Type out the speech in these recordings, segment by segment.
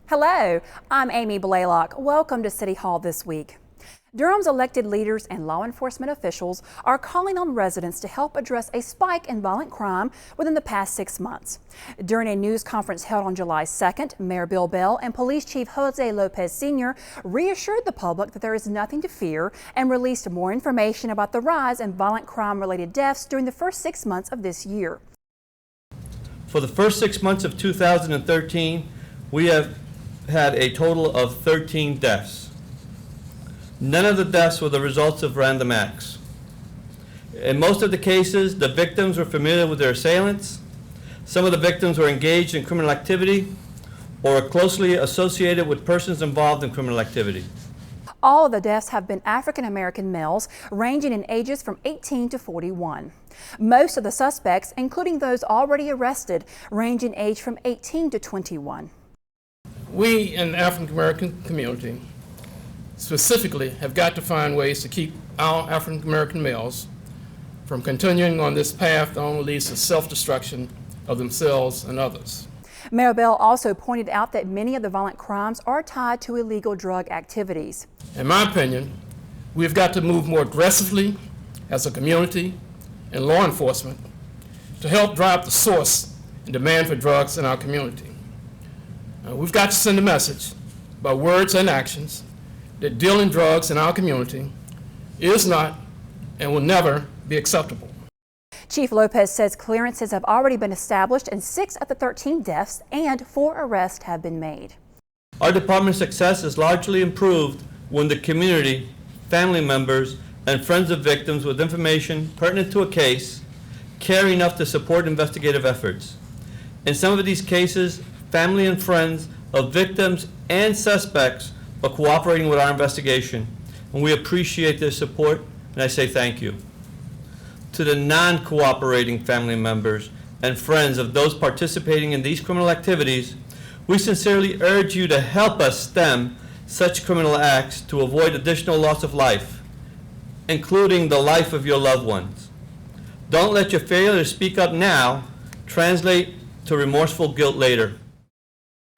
Hello, I'm Amy Blalock. Welcome to City Hall this week. Durham's elected leaders and law enforcement officials are calling on residents to help address a spike in violent crime within the past 6 months. During a news conference held on July 2nd, Mayor Bill Bell and Police Chief Jose Lopez Sr. reassured the public that there is nothing to fear and released more information about the rise in violent crime-related deaths during the first 6 months of this year. For the first 6 months of 2013, we have had a total of 13 deaths. None of the deaths were the results of random acts. In most of the cases, the victims were familiar with their assailants. Some of the victims were engaged in criminal activity or closely associated with persons involved in criminal activity. All of the deaths have been African American males ranging in ages from 18 to 41. Most of the suspects, including those already arrested, range in age from 18 to 21. We in the African American community specifically have got to find ways to keep our African American males from continuing on this path that only leads to self-destruction of themselves and others. Mayor Bell also pointed out that many of the violent crimes are tied to illegal drug activities. In my opinion, we've got to move more aggressively as a community and law enforcement to help drive the source and demand for drugs in our community. We've got to send a message by words and actions that dealing drugs in our community is not and will never be acceptable. Chief Lopez says clearances have already been established in 6 of the 13 deaths and 4 arrests have been made. Our department's success is largely improved when the community, family members, and friends of victims with information pertinent to a case care enough to support investigative efforts. In some of these cases, family and friends of victims and suspects are cooperating with our investigation, and we appreciate their support, and I say thank you. To the non-cooperating family members and friends of those participating in these criminal activities, we sincerely urge you to help us stem such criminal acts to avoid additional loss of life, including the life of your loved ones. Don't let your failure to speak up now translate to remorseful guilt later.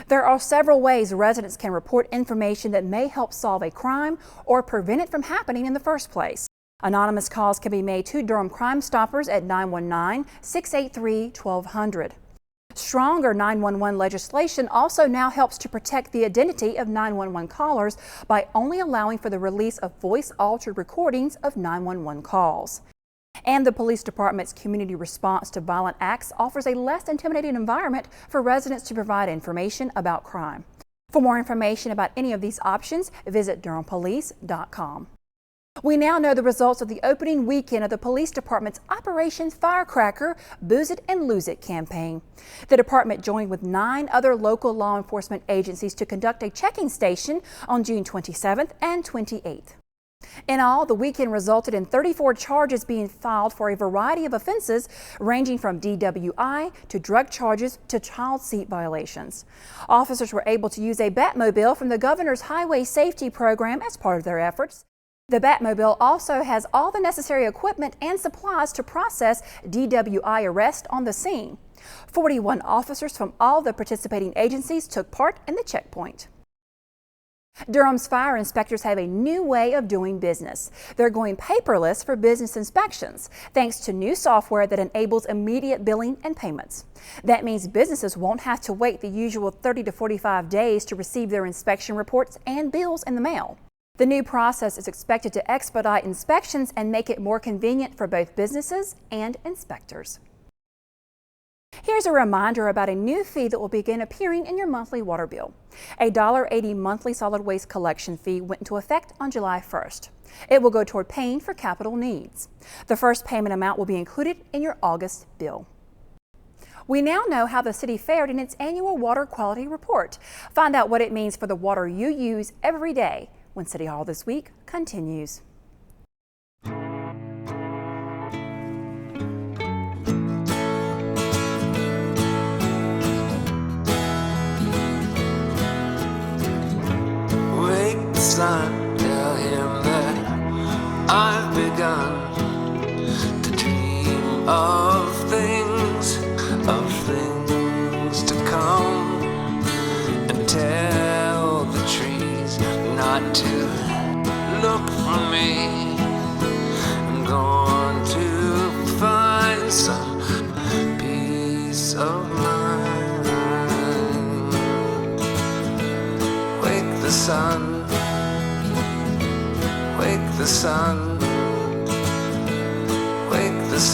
There are several ways residents can report information that may help solve a crime or prevent it from happening in the first place. Anonymous calls can be made to Durham Crime Stoppers at 919-683-1200. Stronger 911 legislation also now helps to protect the identity of 911 callers by only allowing for the release of voice-altered recordings of 911 calls. And the police department's community response to violent acts offers a less intimidating environment for residents to provide information about crime. For more information about any of these options, visit durhampolice.com. We now know the results of the opening weekend of the police department's Operation Firecracker, Booze It and Lose It campaign. The department joined with 9 other local law enforcement agencies to conduct a checking station on June 27th and 28th. In all, the weekend resulted in 34 charges being filed for a variety of offenses ranging from DWI to drug charges to child seat violations. Officers were able to use a Batmobile from the governor's highway safety program as part of their efforts. The Batmobile also has all the necessary equipment and supplies to process DWI arrest on the scene. 41 officers from all the participating agencies took part in the checkpoint. Durham's fire inspectors have a new way of doing business. They're going paperless for business inspections, thanks to new software that enables immediate billing and payments. That means businesses won't have to wait the usual 30 to 45 days to receive their inspection reports and bills in the mail. The new process is expected to expedite inspections and make it more convenient for both businesses and inspectors. Here's a reminder about a new fee that will begin appearing in your monthly water bill. A $1.80 monthly solid waste collection fee went into effect on July 1st. It will go toward paying for capital needs. The first payment amount will be included in your August bill. We now know how the city fared in its annual water quality report. Find out what it means for the water you use every day when City Hall This Week continues. Son, tell him that I've begun to dream of things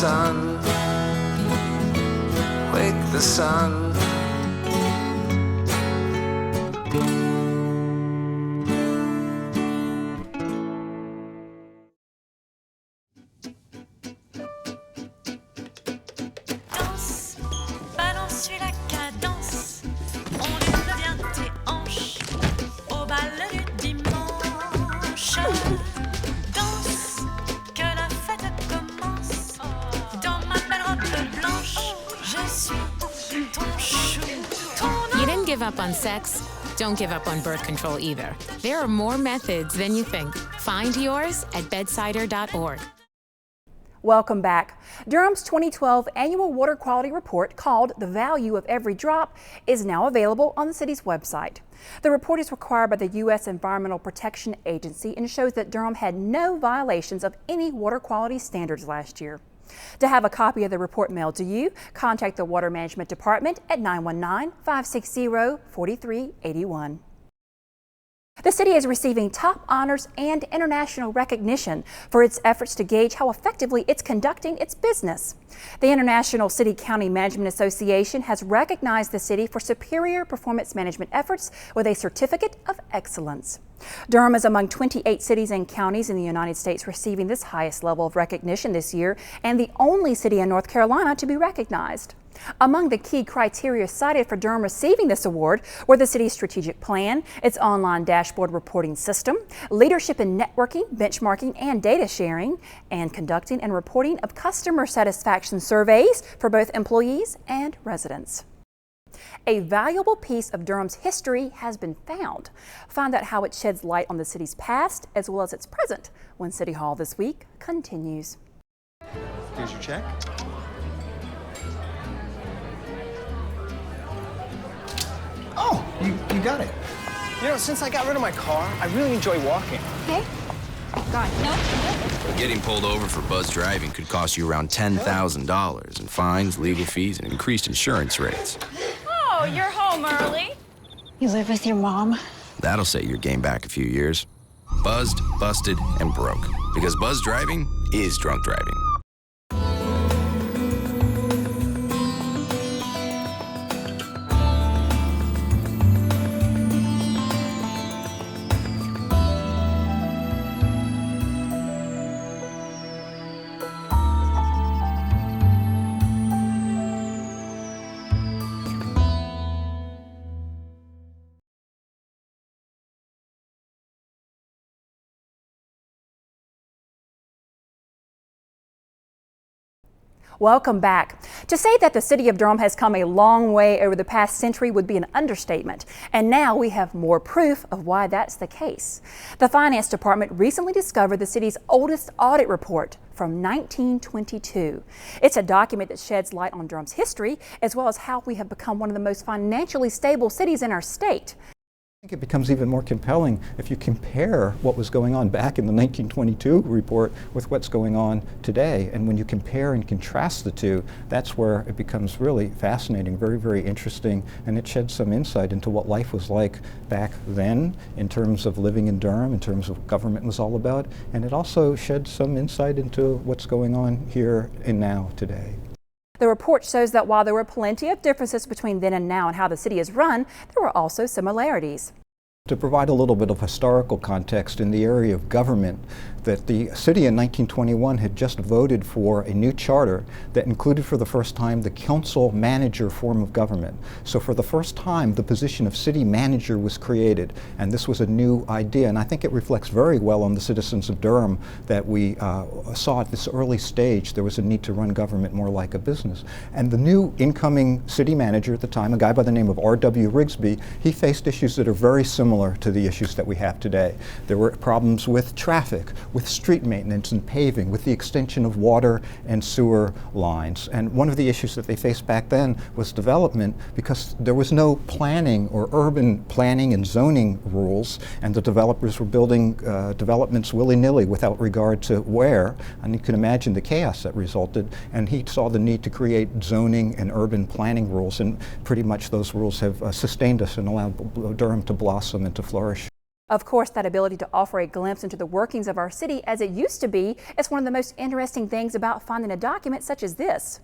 sun, wake the sun. Danse, balance, suis la cadence, on devient tes hanches au bal du dimanche. Danse, que la fête commence, dans ma belle robe blanche, je suis ton chou, ton You didn't give up on sex. Don't give up on birth control either. There are more methods than you think. Find yours at bedsider.org. Welcome back. Durham's 2012 annual water quality report, called The Value of Every Drop, is now available on the city's website. The report is required by the U.S. Environmental Protection Agency and shows that Durham had no violations of any water quality standards last year. To have a copy of the report mailed to you, contact the Water Management Department at 919-560-4381. The city is receiving top honors and international recognition for its efforts to gauge how effectively it's conducting its business. The International City County Management Association has recognized the city for superior performance management efforts with a certificate of excellence. Durham is among 28 cities and counties in the United States receiving this highest level of recognition this year, and the only city in North Carolina to be recognized. Among the key criteria cited for Durham receiving this award were the city's strategic plan, its online dashboard reporting system, leadership in networking, benchmarking, and data sharing, and conducting and reporting of customer satisfaction surveys for both employees and residents. A valuable piece of Durham's history has been found. Find out how it sheds light on the city's past as well as its present when City Hall This Week continues. Here's your check. Oh, you got it. You know, since I got rid of my car, I really enjoy walking. Okay. God, no. Getting pulled over for buzz driving could cost you around $10,000 in fines, legal fees, and increased insurance rates. Oh, you're home early. You live with your mom? That'll set your game back a few years. Buzzed, busted, and broke. Because buzz driving is drunk driving. Welcome back. To say that the city of Durham has come a long way over the past century would be an understatement, and now we have more proof of why that's the case. The Finance Department recently discovered the city's oldest audit report from 1922. It's a document that sheds light on Durham's history as well as how we have become one of the most financially stable cities in our state. I think it becomes even more compelling if you compare what was going on back in the 1922 report with what's going on today. And when you compare and contrast the two, that's where it becomes really fascinating, very, very interesting, and it sheds some insight into what life was like back then in terms of living in Durham, in terms of what government was all about, and it also sheds some insight into what's going on here and now today. The report shows that while there were plenty of differences between then and now and how the city is run, there were also similarities. To provide a little bit of historical context in the area of government, that the city in 1921 had just voted for a new charter that included for the first time the council manager form of government. So for the first time, the position of city manager was created, and this was a new idea, and I think it reflects very well on the citizens of Durham that we saw at this early stage there was a need to run government more like a business. And the new incoming city manager at the time, a guy by the name of R.W. Rigsby, he faced issues that are very similar to the issues that we have today. There were problems with traffic, with street maintenance and paving, with the extension of water and sewer lines. And one of the issues that they faced back then was development, because there was no planning or urban planning and zoning rules, and the developers were building developments willy-nilly without regard to where, and you can imagine the chaos that resulted. And he saw the need to create zoning and urban planning rules, and pretty much those rules have sustained us and allowed Durham to blossom and to flourish. Of course, that ability to offer a glimpse into the workings of our city as it used to be is one of the most interesting things about finding a document such as this.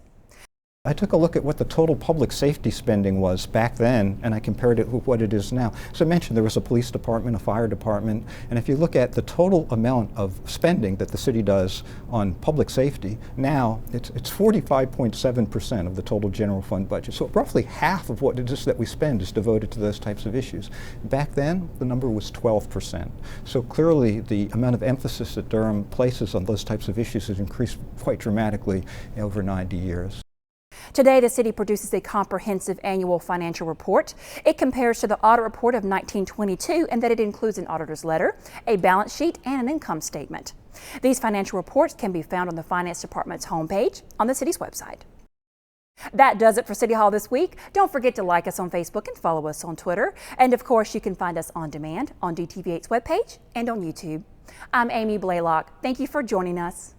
I took a look at what the total public safety spending was back then, and I compared it with what it is now. So I mentioned there was a police department, a fire department, and if you look at the total amount of spending that the city does on public safety, now it's 45.7% of the total general fund budget. So roughly half of what it is that we spend is devoted to those types of issues. Back then, the number was 12%. So clearly, the amount of emphasis that Durham places on those types of issues has increased quite dramatically over 90 years. Today, the city produces a comprehensive annual financial report. It compares to the audit report of 1922 in that it includes an auditor's letter, a balance sheet, and an income statement. These financial reports can be found on the Finance Department's homepage on the city's website. That does it for City Hall this week. Don't forget to like us on Facebook and follow us on Twitter. And of course, you can find us on demand on DTV8's webpage and on YouTube. I'm Amy Blalock. Thank you for joining us.